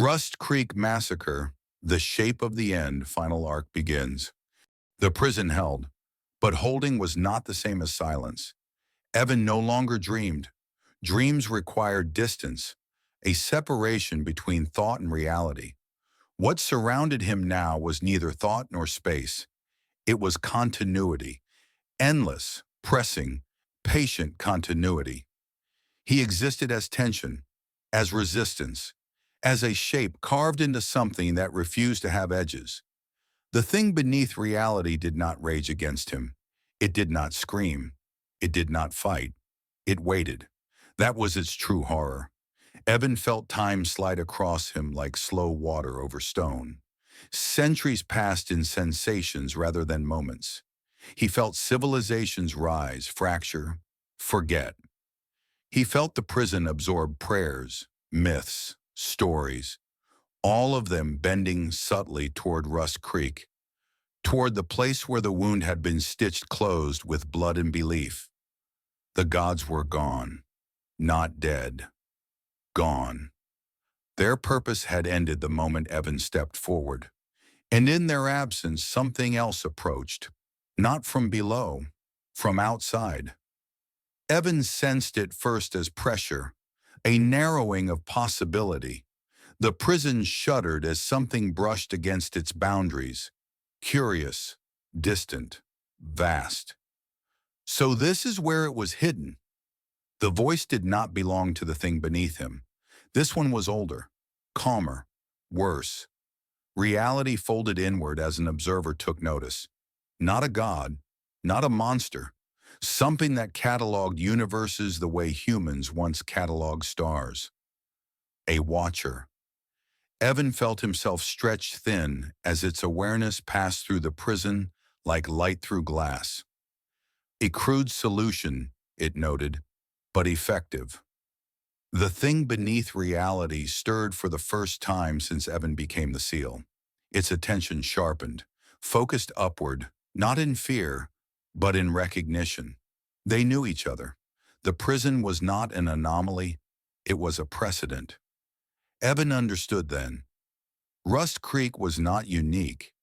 Rust Creek Massacre, The Shape of the End final arc begins. The prison held, but holding was not the same as silence. Evan no longer dreamed. Dreams required distance, a separation between thought and reality. What surrounded him now was neither thought nor space. It was continuity, endless, pressing, patient continuity. He existed as tension, as resistance, as a shape carved into something that refused to have edges. The thing beneath reality did not rage against him. It did not scream. It did not fight. It waited. That was its true horror. Evan felt time slide across him like slow water over stone. Centuries passed in sensations rather than moments. He felt civilizations rise, fracture, forget. He felt the prison absorb prayers, myths, stories, all of them bending subtly toward Rust Creek, toward the place where the wound had been stitched closed with blood and belief. The gods were gone, not dead, gone. Their purpose had ended the moment Evan stepped forward, and in their absence something else approached, not from below, from outside. Evan sensed it first as pressure, a narrowing of possibility. The prison shuddered as something brushed against its boundaries, curious, distant, vast. So this is where it was hidden. The voice did not belong to the thing beneath him. This one was older, calmer, worse. Reality folded inward as an observer took notice. Not a god, not a monster, something that cataloged universes the way humans once cataloged stars. A watcher. Evan felt himself stretched thin as its awareness passed through the prison like light through glass. A crude solution, it noted, but effective. The thing beneath reality stirred for the first time since Evan became the SEAL. Its attention sharpened, focused upward, not in fear, but in recognition. They knew each other. The prison was not an anomaly, it was a precedent. Evan understood then. Rust Creek was not unique.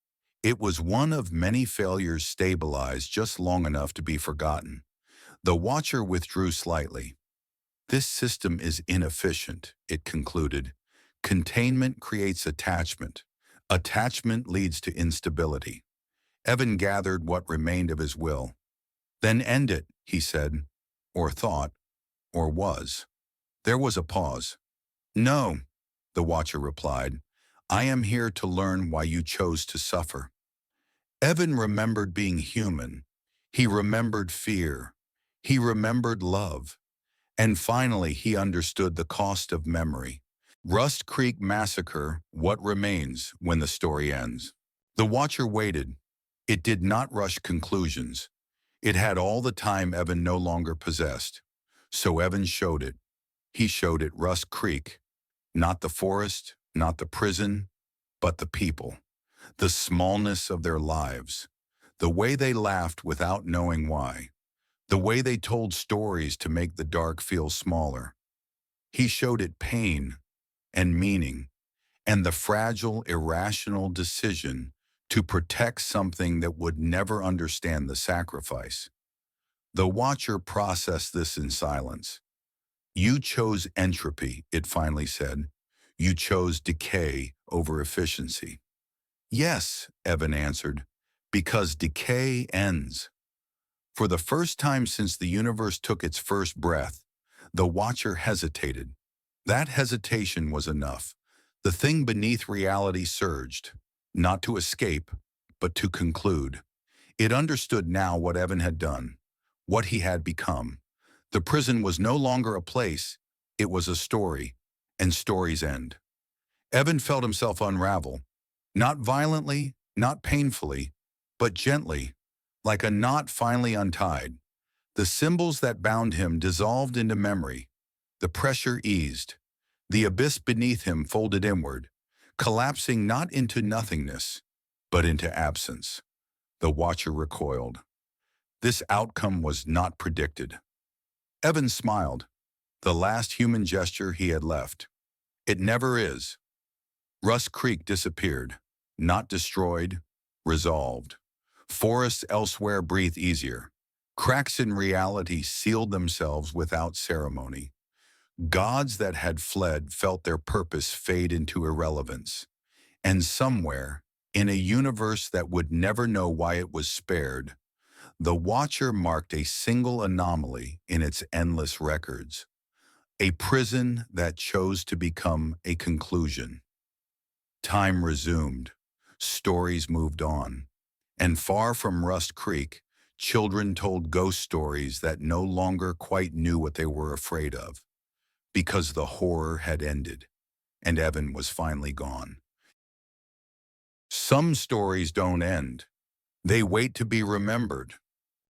It was one of many failures stabilized just long enough to be forgotten. The watcher withdrew slightly. This system is inefficient, it concluded. Containment creates attachment. Attachment leads to instability. Evan gathered what remained of his will. Then end it, he said, or thought, or was. There was a pause. No, the watcher replied. I am here to learn why you chose to suffer. Evan remembered being human. He remembered fear. He remembered love. And finally, he understood the cost of memory. Rust Creek Massacre, what remains when the story ends. The watcher waited. It did not rush conclusions. It had all the time Evan no longer possessed. So Evan showed it. He showed it Rust Creek. Not the forest, not the prison, but the people. The smallness of their lives. The way they laughed without knowing why. The way they told stories to make the dark feel smaller. He showed it pain and meaning, and the fragile, irrational decision to protect something that would never understand the sacrifice. The watcher processed this in silence. You chose entropy, it finally said. You chose decay over efficiency. Yes, Evan answered, because decay ends. For the first time since the universe took its first breath, the watcher hesitated. That hesitation was enough. The thing beneath reality surged, not to escape, but to conclude. It understood now what Evan had done, what he had become. The prison was no longer a place, it was a story, and stories end. Evan felt himself unravel, not violently, not painfully, but gently, like a knot finally untied. The symbols that bound him dissolved into memory. The pressure eased. The abyss beneath him folded inward, collapsing not into nothingness, but into absence. The watcher recoiled. This outcome was not predicted. Evan smiled, the last human gesture he had left. It never is. Rust Creek disappeared, not destroyed, resolved. Forests elsewhere breathe easier. Cracks in reality sealed themselves without ceremony. Gods that had fled felt their purpose fade into irrelevance. And somewhere, in a universe that would never know why it was spared, the Watcher marked a single anomaly in its endless records. A prison that chose to become a conclusion. Time resumed. Stories moved on. And far from Rust Creek, children told ghost stories that no longer quite knew what they were afraid of, because the horror had ended, and Evan was finally gone. Some stories don't end. They wait to be remembered.